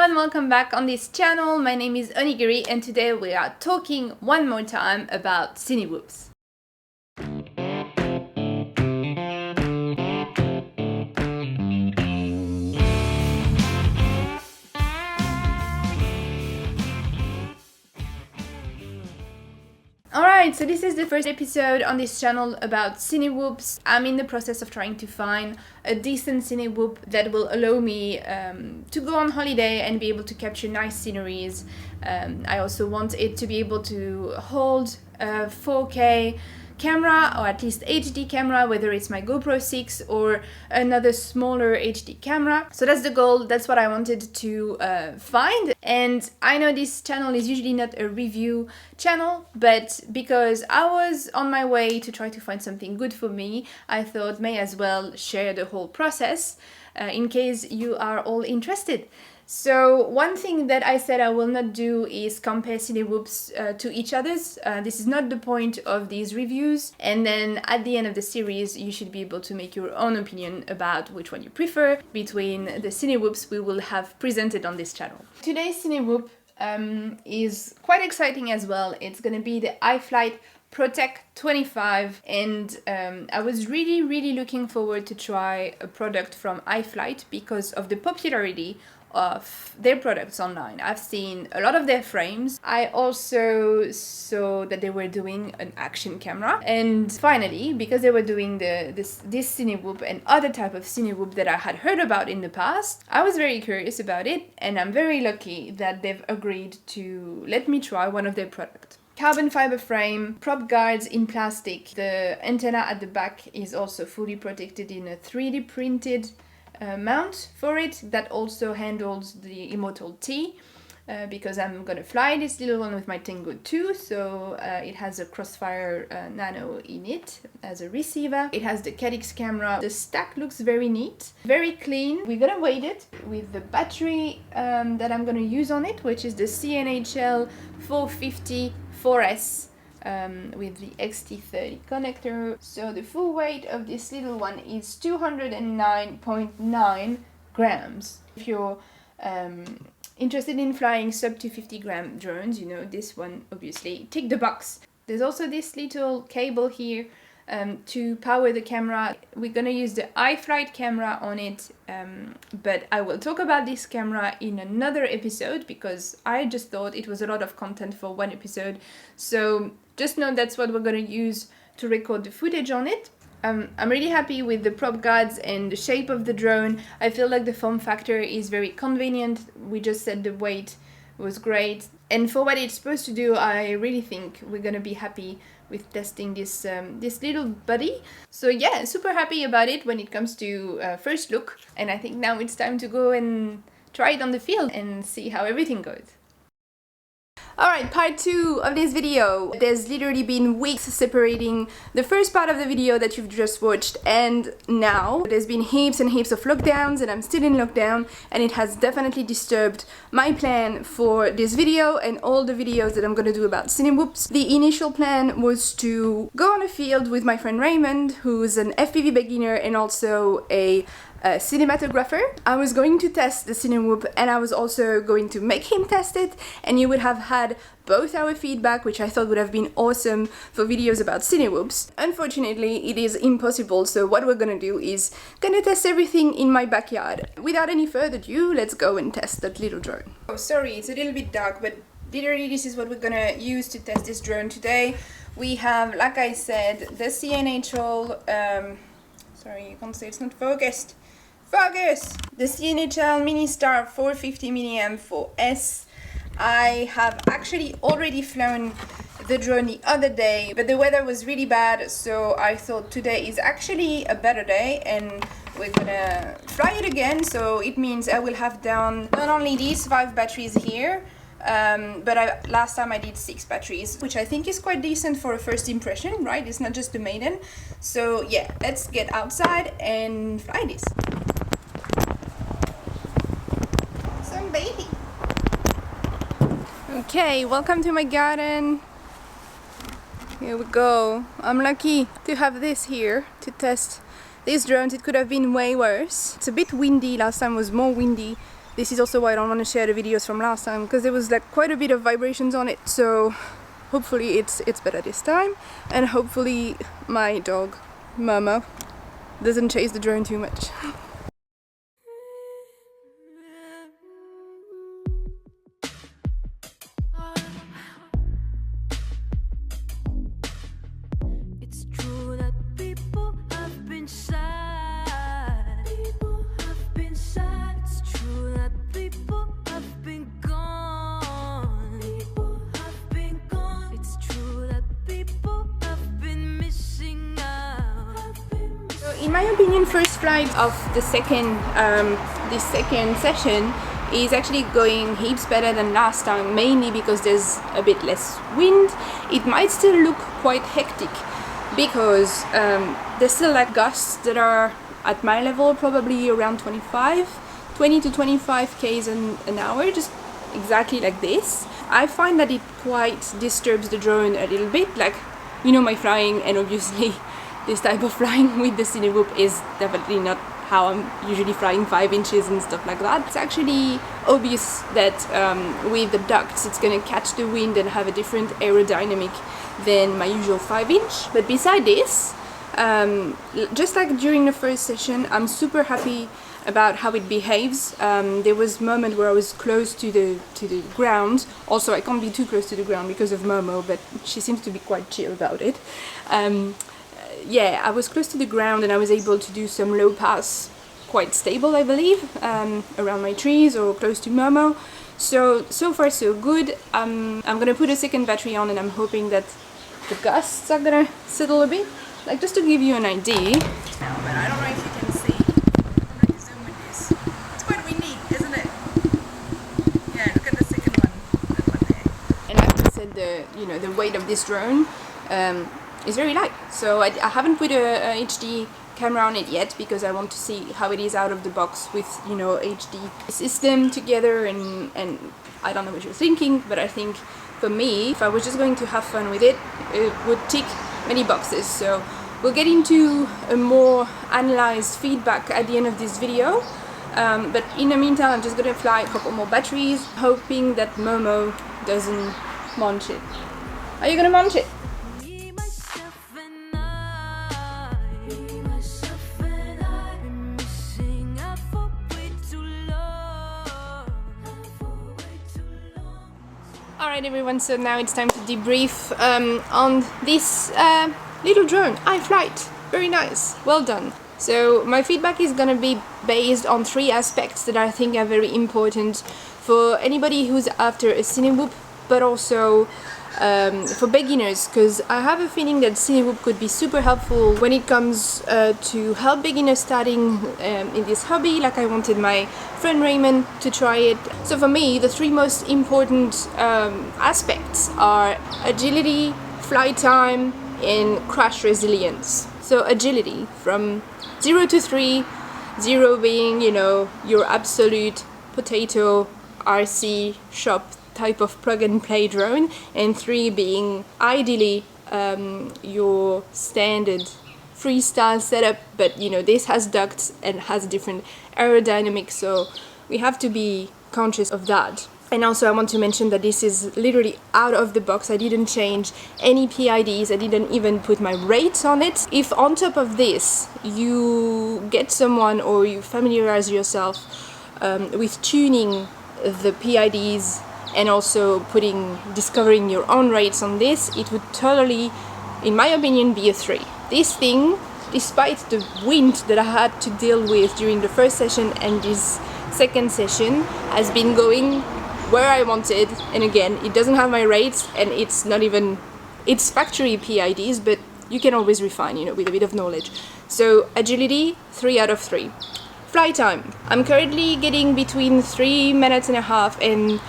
and welcome back on this channel. My name is Onigiri and today we are talking one more time about Cinewhoops. Alright, so this is the first episode on this channel about Cinewhoops. I'm in the process of trying to find a decent Cinewhoop that will allow me to go on holiday and be able to capture nice sceneries. I also want it to be able to hold a 4K camera, or at least HD camera, whether it's my GoPro 6 or another smaller HD camera. So that's the goal, that's what I wanted to find. And I know this channel is usually not a review channel, but because I was on my way to try to find something good for me, I thought may as well share the whole process in case you are all interested. So one thing that I said I will not do is compare Cinewhoops to each other's. This is not the point of these reviews. And then at the end of the series, you should be able to make your own opinion about which one you prefer between the Cinewhoops we will have presented on this channel. Today's Cinewhoop is quite exciting as well. It's going to be the iFlight Protek25, and I was really looking forward to try a product from iFlight because of the popularity of their products online. I've seen a lot of their frames. I also saw that they were doing an action camera, and finally, because they were doing this Cinewhoop and other type of Cinewhoop that I had heard about in the past, I was very curious about it, and I'm very lucky that they've agreed to let me try one of their products. Carbon fiber frame, prop guards in plastic. The antenna at the back is also fully protected in a 3D printed mount for it that also handles the Immortal T because I'm gonna fly this little one with my Tango 2, so it has a Crossfire Nano in it as a receiver. It has the Cadix camera. The stack looks very neat, very clean. We're gonna weight it with the battery that I'm gonna use on it, which is the CNHL 450 4S with the XT30 connector. So the full weight of this little one is 209.9 grams. If you're interested in flying sub 250 gram drones, you know this one obviously tick the box. There's also this little cable here to power the camera. We're gonna use the iFlight camera on it, but I will talk about this camera in another episode because I just thought it was a lot of content for one episode. So just know that's what we're gonna use to record the footage on it. I'm really happy with the prop guards and the shape of the drone. I feel like the form factor is very convenient. We just said the weight was great, and for what it's supposed to do, I really think we're gonna be happy with testing this this little buddy. So yeah, super happy about it when it comes to first look, and I think now it's time to go and try it on the field and see how everything goes. Alright, part 2 of this video. There's literally been weeks separating the first part of the video that you've just watched and now. There's been heaps and heaps of lockdowns, and I'm still in lockdown, and it has definitely disturbed my plan for this video and all the videos that I'm gonna do about Cinewhoops. The initial plan was to go on a field with my friend Raymond, who's an FPV beginner and also a cinematographer. I was going to test the Cinewhoop and I was also going to make him test it, and you would have had both our feedback, which I thought would have been awesome for videos about Cinewhoops. Unfortunately, it is impossible, so what we're gonna do is gonna test everything in my backyard. Without any further ado, let's go and test that little drone. Oh, sorry, it's a little bit dark, but literally this is what we're gonna use to test this drone today. We have, like I said, the CNHL, sorry, you can't say it's not focused. Focus! The CNHL Ministar 450 mAh 4S. I have actually already flown the drone the other day, but the weather was really bad, so I thought today is actually a better day and we're gonna fly it again. So it means I will have down not only these 5 batteries here, but last time I did 6 batteries, which I think is quite decent for a first impression, right? It's not just the maiden. So yeah, let's get outside and fly this. Baby. Okay, welcome to my garden. Here we go. I'm lucky to have this here to test these drones. It could have been way worse. It's a bit windy. Last time was more windy This is also why I don't want to share the videos from last time, because there was like quite a bit of vibrations on it, so hopefully it's better this time, and hopefully my dog Mama doesn't chase the drone too much. In my opinion, first flight of the second this second session is actually going heaps better than last time, mainly because there's a bit less wind. It might still look quite hectic because there's still like gusts that are at my level probably around 20 to 25 k's an hour, just exactly like this. I find that it quite disturbs the drone a little bit, like, you know, my flying, and obviously this type of flying with the Cinewhoop is definitely not how I'm usually flying 5 inches and stuff like that. It's actually obvious that with the ducts it's gonna catch the wind and have a different aerodynamic than my usual 5-inch. But beside this, just like during the first session, I'm super happy about how it behaves. There was a moment where I was close to the ground. Also, I can't be too close to the ground because of Momo, but she seems to be quite chill about it. Yeah, I was close to the ground and I was able to do some low pass, quite stable I believe, around my trees or close to Momo. So far so good. I'm gonna put a second battery on and I'm hoping that the gusts are gonna settle a bit. Like, just to give you an idea. Now, but I don't know if you can see. I'm going to zoom with this. It's quite windy, isn't it? Yeah, look at the second one. That one there. And like I said, the weight of this drone is very light. So I haven't put a HD camera on it yet because I want to see how it is out of the box with, you know, HD system together, and I don't know what you're thinking, but I think for me, if I was just going to have fun with it, it would tick many boxes. So we'll get into a more analyzed feedback at the end of this video, but in the meantime I'm just gonna fly a couple more batteries, hoping that Momo doesn't munch it. Are you gonna munch it? Alright everyone, so now it's time to debrief on this little drone, iFlight. Very nice, well done. So my feedback is gonna be based on 3 aspects that I think are very important for anybody who's after a Cinewhoop, but also for beginners, because I have a feeling that Cinewhoop could be super helpful when it comes to help beginners starting in this hobby, like I wanted my friend Raymond to try it. So for me, the 3 most important aspects are agility, flight time, and crash resilience. So agility, from 0 to 3, 0 being, you know, your absolute potato RC shop type of plug and play drone, and 3 being ideally your standard freestyle setup, but you know, this has ducts and has different aerodynamics, so we have to be conscious of that. And also I want to mention that this is literally out of the box. I didn't change any PIDs, I didn't even put my rates on it. If on top of this you get someone or you familiarize yourself with tuning the PIDs and also discovering your own rates on this, it would totally, in my opinion, be a 3. This thing, despite the wind that I had to deal with during the first session and this second session, has been going where I wanted. And again, it doesn't have my rates, and it's not even, it's factory PIDs, but you can always refine, you know, with a bit of knowledge. So agility, 3 out of 3. Flight time, I'm currently getting between 3 minutes and a half and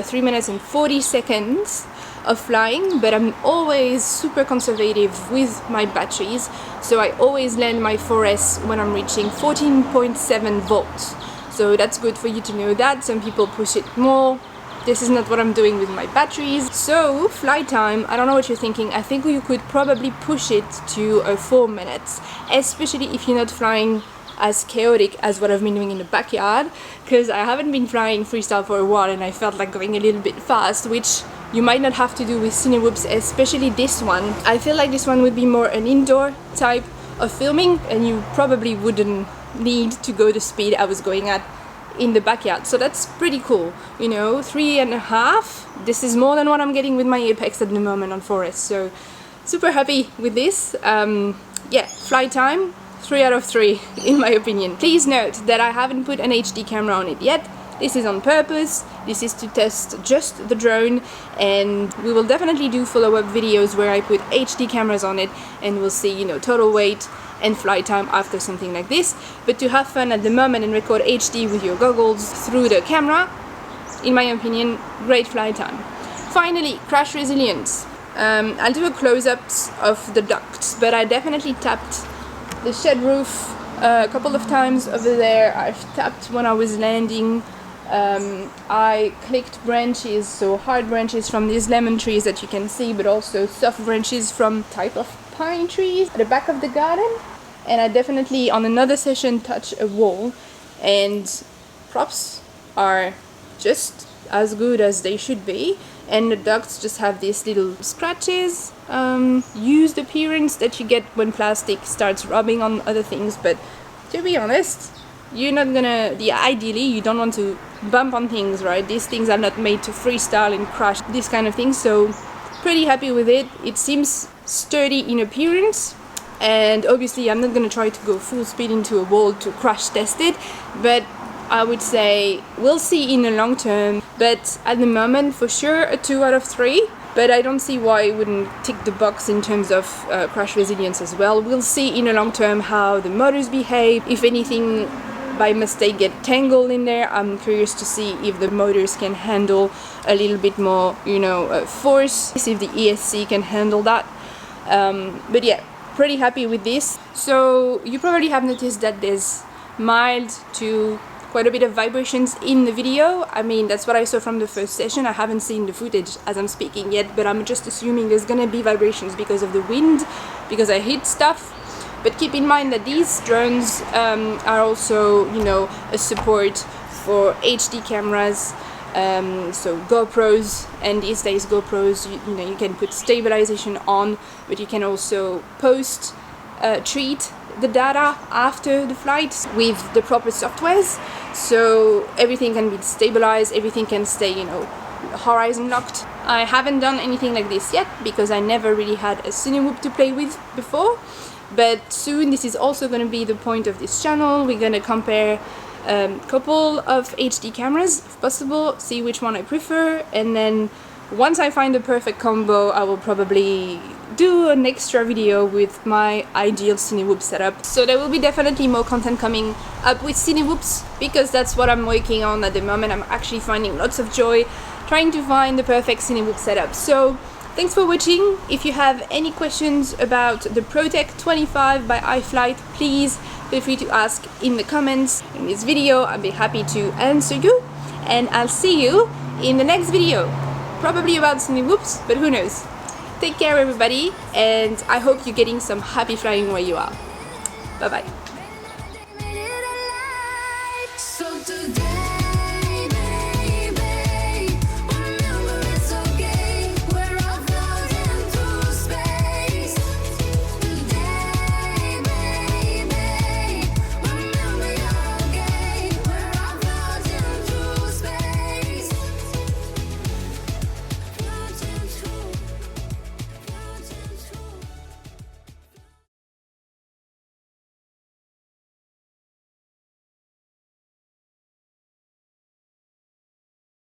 3 minutes and 40 seconds of flying, but I'm always super conservative with my batteries, so I always land my 4S when I'm reaching 14.7 volts. So that's good for you to know that. Some people push it more. This is not what I'm doing with my batteries. So flight time, I don't know what you're thinking. I think you could probably push it to 4 minutes, especially if you're not flying as chaotic as what I've been doing in the backyard, because I haven't been flying freestyle for a while and I felt like going a little bit fast, which you might not have to do with Cinewhoops, especially this one. I feel like this one would be more an indoor type of filming, and you probably wouldn't need to go the speed I was going at in the backyard. So that's pretty cool, you know, 3.5. This is more than what I'm getting with my Apex at the moment on Forest, so super happy with this. Yeah, flight time, 3 out of 3 in my opinion. Please note that I haven't put an HD camera on it yet. This is on purpose. This is to test just the drone, and we will definitely do follow-up videos where I put HD cameras on it and we'll see, you know, total weight and flight time after something like this. But to have fun at the moment and record HD with your goggles through the camera, in my opinion, great flight time. Finally, crash resilience. I'll do a close-up of the ducts, but I definitely tapped the shed roof a couple of times over there. I've tapped when I was landing. I clicked branches, so hard branches from these lemon trees that you can see, but also soft branches from type of pine trees at the back of the garden. And I definitely on another session touched a wall, and props are just as good as they should be, and the ducts just have these little scratches, used appearance that you get when plastic starts rubbing on other things. But to be honest, you're not gonna, ideally you don't want to bump on things, right? These things are not made to freestyle and crash, this kind of thing, so pretty happy with it. It seems sturdy in appearance, and obviously I'm not gonna try to go full speed into a wall to crash test it, but I would say we'll see in the long term. But at the moment, for sure, a 2 out of 3. But I don't see why it wouldn't tick the box in terms of crash resilience as well. We'll see in the long term how the motors behave. If anything by mistake get tangled in there, I'm curious to see if the motors can handle a little bit more, you know, force. See if the ESC can handle that. But yeah, pretty happy with this. So you probably have noticed that there's mild to quite a bit of vibrations in the video. I mean, that's what I saw from the first session. I haven't seen the footage as I'm speaking yet, but I'm just assuming there's gonna be vibrations because of the wind, because I hit stuff. But keep in mind that these drones are also, you know, a support for HD cameras, so GoPros, and these days GoPros, you know, you can put stabilization on, but you can also treat the data after the flight with the proper softwares, so everything can be stabilized, everything can stay, you know, horizon locked. I haven't done anything like this yet because I never really had a Cinewhoop to play with before, but soon this is also going to be the point of this channel. We're going to compare a couple of HD cameras if possible, see which one I prefer, and then once I find the perfect combo, I will probably do an extra video with my ideal Cinewhoop setup. So there will be definitely more content coming up with Cinewhoops, because that's what I'm working on at the moment. I'm actually finding lots of joy trying to find the perfect Cinewhoop setup. So thanks for watching. If you have any questions about the Protek25 by iFlight, please feel free to ask in the comments in this video. I'll be happy to answer you, and I'll see you in the next video. Probably about Cinewhoops, but who knows. Take care everybody, and I hope you're getting some happy flying where you are. Bye bye.